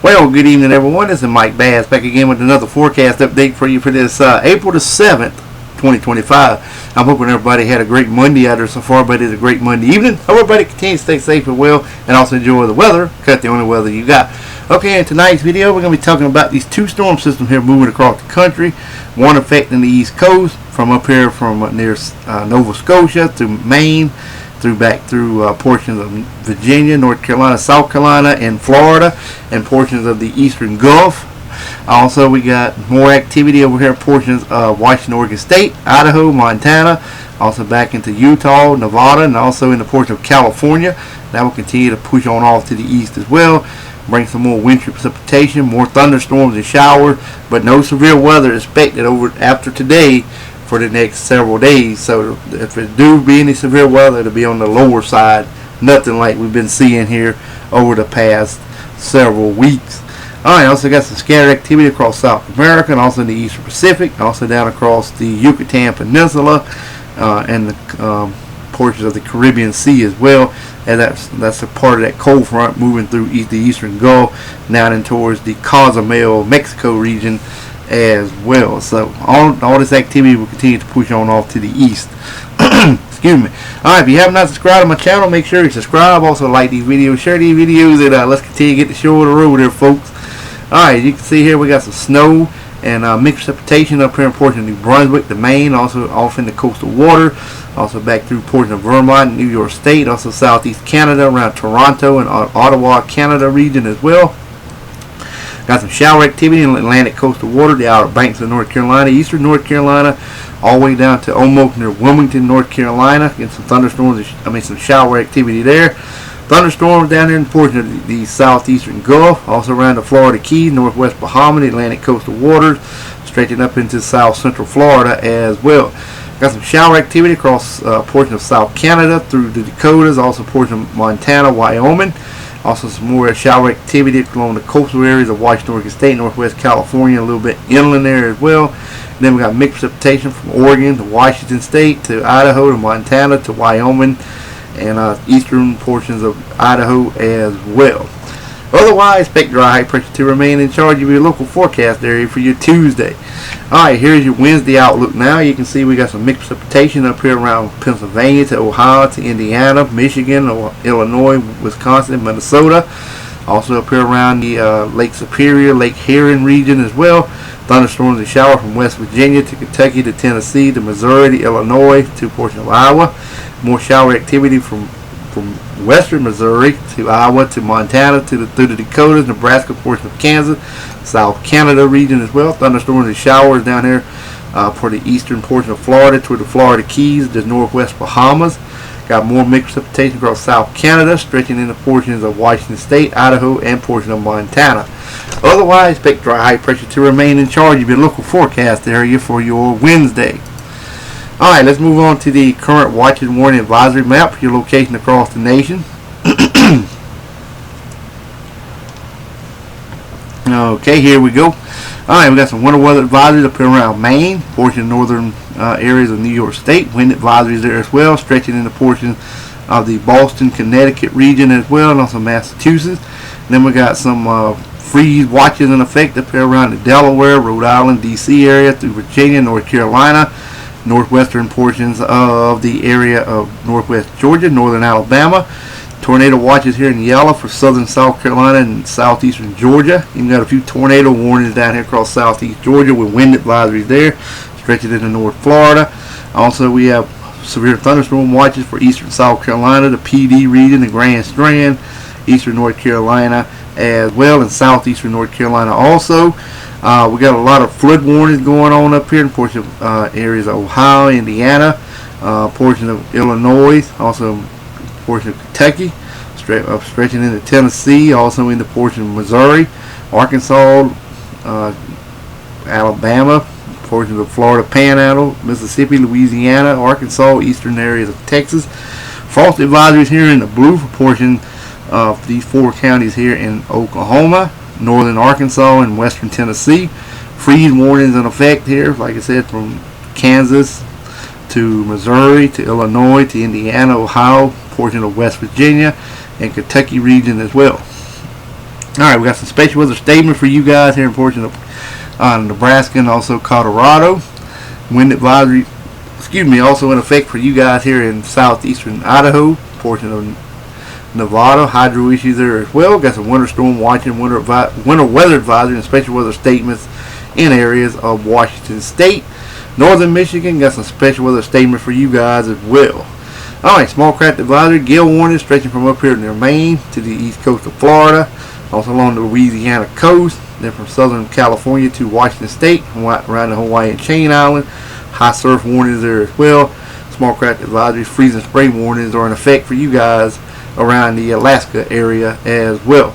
Well, good evening, everyone. This is Mike Bass back again with another forecast update for you for this April the 7th, 2025. I'm hoping everybody had a great Monday out there so far, but it's a great Monday evening. Hope everybody continues to stay safe and well and also enjoy the weather. Cut the only weather you got. Okay, in tonight's video, we're going to be talking about these two storm systems here moving across the country. One affecting the East Coast from up here from near Nova Scotia to Maine, back through portions of Virginia, North Carolina, South Carolina, and Florida, and portions of the Eastern Gulf. Also, we got more activity over here, portions of Washington, Oregon State, Idaho, Montana, also back into Utah, Nevada, and also in the portion of California. That will continue to push on off to the east as well. Bring some more wintry precipitation, more thunderstorms and showers, but no severe weather expected over after today for the next several days. So if it do be any severe weather, it'll be on the lower side, nothing like we've been seeing here over the past several weeks. Alright, also got some scattered activity across South America and also in the Eastern Pacific, also down across the Yucatan Peninsula and the portions of the Caribbean Sea as well. And that's a part of that cold front moving through the Eastern Gulf down in towards the Cozumel, Mexico region as well. So all this activity will continue to push on off to the east. Excuse me. Alright, if you have not subscribed to my channel, make sure you subscribe. Also like these videos, share these videos, and let's continue to get the show on the road there, folks. Alright, you can see here we got some snow and mixed precipitation up here in portion of New Brunswick, the Maine, also off in the coastal water, also back through portion of Vermont, New York State, also southeast Canada, around Toronto and Ottawa, Canada region as well. Got some shower activity in the Atlantic coastal water, the Outer Banks of North Carolina, eastern North Carolina, all the way down to almost near Wilmington, North Carolina. Getting some thunderstorms, some shower activity there. Thunderstorms down here in the portion of the southeastern Gulf, also around the Florida Keys, northwest Bahamas, the Atlantic coastal waters, stretching up into south central Florida as well. Got some shower activity across portion of South Canada through the Dakotas, also portion of Montana, Wyoming. Also some more shower activity along the coastal areas of Washington, Oregon State, northwest California, a little bit inland there as well. And then we got mixed precipitation from Oregon to Washington State to Idaho to Montana to Wyoming and eastern portions of Idaho as well. Otherwise, expect dry high pressure to remain in charge of your local forecast area for your Tuesday. Alright, here's your Wednesday outlook now. You can see we got some mixed precipitation up here around Pennsylvania to Ohio to Indiana, Michigan, Illinois, Wisconsin, Minnesota. Also up here around the Lake Superior, Lake Huron region as well. Thunderstorms and showers from West Virginia to Kentucky to Tennessee to Missouri to Illinois to portion of Iowa. More shower activity from western Missouri to Iowa to Montana through the Dakotas, Nebraska, portion of Kansas, South Canada region as well. Thunderstorms and showers down here for the eastern portion of Florida toward the Florida Keys, the northwest Bahamas. Got more mixed precipitation across South Canada, stretching into portions of Washington State, Idaho, and portion of Montana. Otherwise, expect dry high pressure to remain in charge of your local forecast area for your Wednesday. Alright, let's move on to the current watch and warning advisory map for your location across the nation. Okay, here we go. Alright, we got some winter weather advisories up here around Maine, portion of northern areas of New York State. Wind advisories there as well, stretching into portion of the Boston, Connecticut region as well, and also Massachusetts. And then we got some freeze watches in effect up here around the Delaware, Rhode Island, D.C. area through Virginia, North Carolina, northwestern portions of the area of northwest Georgia, northern Alabama. Tornado watches here in yellow for southern South Carolina and southeastern Georgia. Even got a few tornado warnings down here across southeast Georgia with wind advisories there, stretching into North Florida. Also, we have severe thunderstorm watches for eastern South Carolina, the PD region, the Grand Strand, eastern North Carolina as well, and southeastern North Carolina also. We got a lot of flood warnings going on up here in portion of areas of Ohio, Indiana, portion of Illinois, also portion of Kentucky, stretching into Tennessee, also into portion of Missouri, Arkansas, Alabama, portions of Florida Panhandle, Mississippi, Louisiana, Arkansas, eastern areas of Texas. Frost advisories here in the blue for portion of these four counties here in Oklahoma, northern Arkansas, and western Tennessee. Freeze warnings in effect here, like I said, from Kansas to Missouri to Illinois to Indiana, Ohio, portion of West Virginia, and Kentucky region as well. Alright, we got some special weather statement for you guys here in portion of Nebraska and also Colorado. Wind advisory, also in effect for you guys here in southeastern Idaho, portion of Nevada. Hydro issues there as well. Got some winter storm watching, winter weather advisory, and special weather statements in areas of Washington State. Northern Michigan got some special weather statement for you guys as well. Alright, small craft advisory, gale warning stretching from up here near Maine to the east coast of Florida, also along the Louisiana coast, then from southern California to Washington State, around the Hawaiian chain island. High surf warnings there as well. Small craft advisories, freezing spray warnings are in effect for you guys around the Alaska area as well.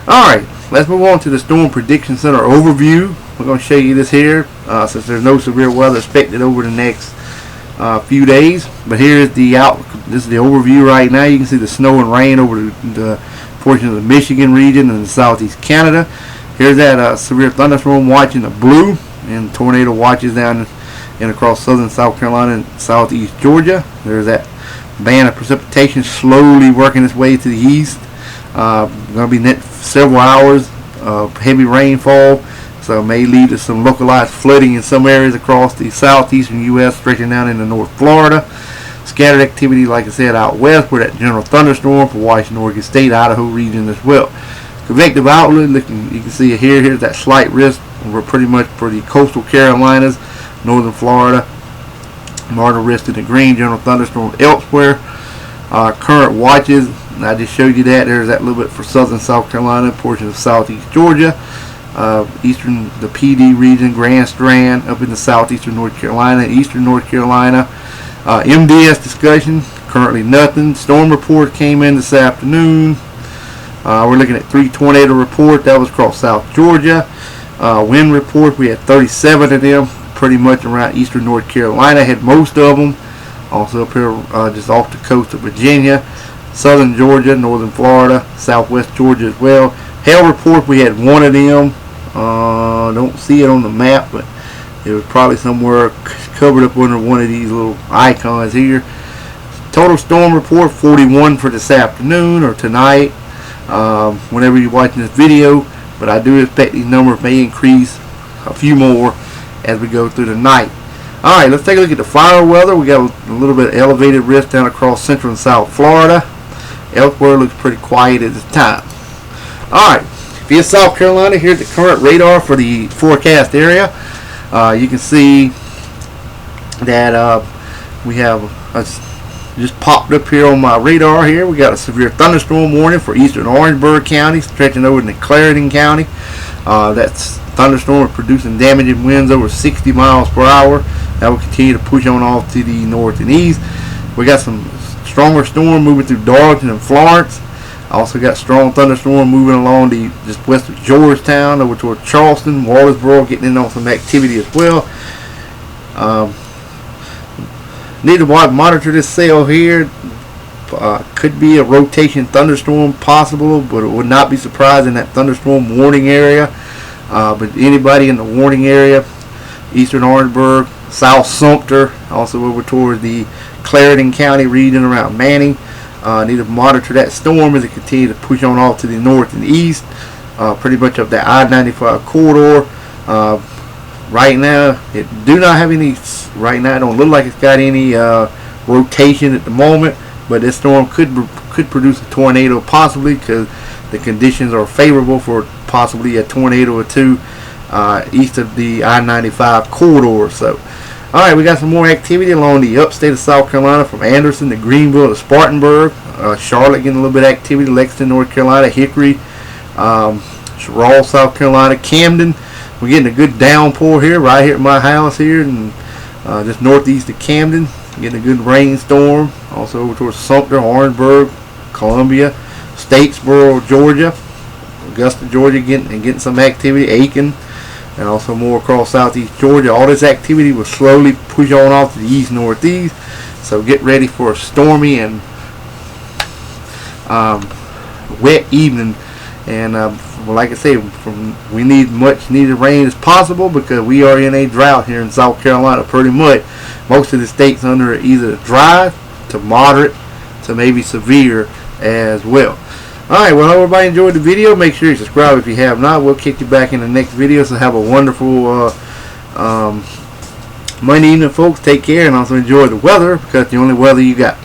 Alright, let's move on to the Storm Prediction Center overview. We're going to show you this here since there's no severe weather expected over the next few days. But here's the this is the overview right now. You can see the snow and rain over the portion of the Michigan region and the southeast Canada. Here's that severe thunderstorm watch in the blue, and tornado watches down and across southern South Carolina and southeast Georgia. There's that band of precipitation slowly working its way to the east. Going to be several hours of heavy rainfall, so it may lead to some localized flooding in some areas across the southeastern U.S. stretching down into North Florida. Scattered activity, like I said, out west where that general thunderstorm for Washington, Oregon State, Idaho region as well. Convective outlook, you can see it here. Here's that slight risk. We're pretty much for the coastal Carolinas, northern Florida. Marginal risk in the green, general thunderstorm elsewhere. Current watches, I just showed you that. There's that little bit for southern South Carolina, portion of southeast Georgia, eastern, the PD region, Grand Strand, up in the southeastern North Carolina, eastern North Carolina. MDS discussion, currently nothing. Storm report came in this afternoon. We're looking at 3 tornado report. That was across South Georgia. Wind report, we had 37 of them, pretty much around eastern North Carolina. Had most of them. Also up here just off the coast of Virginia, southern Georgia, northern Florida, southwest Georgia as well. Hail report, we had 1 of them. Don't see it on the map, but it was probably somewhere covered up under one of these little icons here. Total storm report, 41 for this afternoon or tonight, whenever you're watching this video. But I do expect these numbers may increase a few more as we go through the night. Alright, let's take a look at the fire weather. We got a little bit of elevated risk down across central and south Florida. Elsewhere looks pretty quiet at this time. Alright, via South Carolina, here's the current radar for the forecast area. You can see that we have just popped up here on my radar here. We got a severe thunderstorm warning for eastern Orangeburg County, stretching over into Clarendon County. That's thunderstorm producing damaging winds over 60 miles per hour. That will continue to push on off to the north and east. We got some stronger storm moving through Darlington and Florence. Also got strong thunderstorm moving along just west of Georgetown over toward Charleston, Waltersboro, getting in on some activity as well. Need to monitor this cell here. Could be a rotation thunderstorm possible, but it would not be surprised in that thunderstorm warning area. But anybody in the warning area, eastern Orangeburg, South Sumter, also over toward the Clarendon County region around Manning, need to monitor that storm as it continues to push on off to the north and east, pretty much up that I-95 corridor. Right now, it do not have any. Right now, it don't look like it's got any rotation at the moment. But this storm could produce a tornado possibly, because the conditions are favorable for possibly a tornado or two east of the I-95 corridor. So, all right, we got some more activity along the upstate of South Carolina from Anderson to Greenville to Spartanburg. Charlotte getting a little bit of activity. Lexington, North Carolina. Hickory, Rawls, South Carolina. Camden. We're getting a good downpour here, right here at my house here, and just northeast of Camden. Getting a good rainstorm. Also over towards Sumter, Orangeburg, Columbia, Statesboro, Georgia, Augusta, Georgia, getting some activity. Aiken, and also more across southeast Georgia. All this activity will slowly push on off to the east northeast. So get ready for a stormy and wet evening. And well, like I say, we need much needed rain as possible, because we are in a drought here in South Carolina. Pretty much most of the states under either dry to moderate to maybe severe as well. Alright, well, I hope everybody enjoyed the video. Make sure you subscribe if you have not. We'll kick you back in the next video. So have a wonderful Monday evening, folks. Take care and also enjoy the weather, because it's the only weather you got.